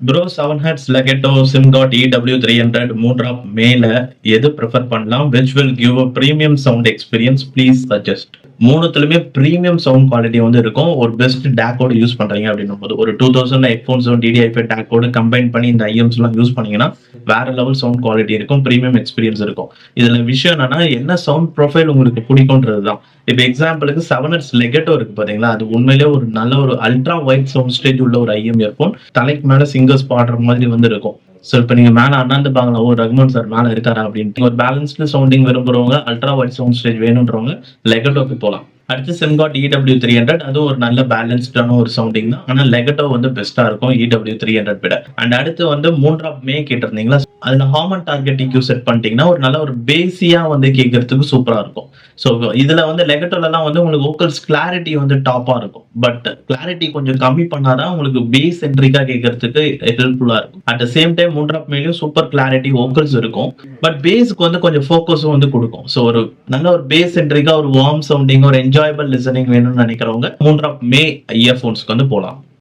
Bro 7 hertz லெகட்டோ சிம்காட் EW300 மூன்றாம் மேல எது ப்ரிஃபர் பண்ணலாம்? Which will give a premium sound experience please suggest. மூணுத்துலயுமே பிரீமியம் சவுண்ட் குவாலிட்டி வந்து இருக்கும். ஒரு பெஸ்ட் டேக்கோட யூஸ் பண்றீங்க அப்படின்னும்போது ஒரு 2000 ஹெட்ஃபோன்ஸ் DDI5 டேக்கோட கம்பைன் பண்ணி இந்த IMs எல்லாம் யூஸ் பண்ணீங்கன்னா வேற லெவல் சவுண்ட் குவாலிட்டி இருக்கும். பிரீமியம் எக்ஸ்பீரியன்ஸ் இருக்கும். இதுல விஷயம் என்னன்னா என்ன சவுண்ட் ப்ரொஃபைல் உங்களுக்கு பிடிக்கும்ன்றதுதான். இப்ப எக்ஸாம்பிளுக்கு 7 ஹெர்ட்ஸ் லெகட்டோ இருக்கு பாத்தீங்களா, அது உண்மையிலேயே ஒரு நல்ல ஒரு அல்ட்ரா வைட் சவுண்ட் ஸ்டேஜ் உள்ள ஒரு IM இயர்போன். தலைக்கு மேல சிங்கர்ஸ் பாடுற மாதிரி வந்து இருக்கும். சோ இப்ப நீங்க மேல அண்ணாந்து பாக்கலாம், ஓ ரகுமான் சார் மேல இருக்காரா அப்படின்ட்டு. ஒரு பேலன்ஸ்டு சவுண்டிங் விரும்புறவங்க, அல்ட்ரா வைட் சவுண்ட் ஸ்டேஜ் வேணும்ன்றவங்க லெகட்டோக்கு போலாம். அடுத்து சிம்காட் EW300, அதுவும் ஒரு நல்ல பேலன்ஸ்டான ஒரு சவுண்டிங் தான். ஆனா லெகட்டோ வந்து பெஸ்டா இருக்கும் EW300 விட. அண்ட் அடுத்து வந்து 3ஆம் மே கேட்டிருந்தீங்களா, அதுல ஹார்மன் டார்கெட் EQ செட் பண்ணிட்டீங்கன்னா ஒரு நல்ல ஒரு பேசியா வந்து கேட்கறதுக்கு சூப்பரா இருக்கும். சோ இதுல வந்து லெகட்டோல எல்லாம் வந்து உங்களுக்கு வோக்கல்ஸ் கிளாரிட்டி வந்து டாப்பா இருக்கும். பட் கிளாரிட்டி கொஞ்சம் கம்மி பண்ணாதான் உங்களுக்கு பேஸ் சென்ட்ரிக்கா கேட்கறதுக்கு ஹெல்ப்ஃபுல்லா இருக்கும். அட் த சேம் டைம் 3ஆம் மேலயும் சூப்பர் கிளாரிட்டி வோக்கல்ஸ் இருக்கும். பட் பேஸ்க்கு வந்து கொஞ்சம் ஃபோக்கஸும் வந்து கொடுக்கும். சோ ஒரு நல்ல ஒரு பேஸ் சென்ட்ரிக்கா ஒரு வார்ம் சவுண்டிங், ஒரு என்ஜாயபிள் லிசனிங் வேணும்னு நினைக்கிறவங்க 3ஆம் மே இயர்போன்ஸ்க்கு வந்து போலாம்.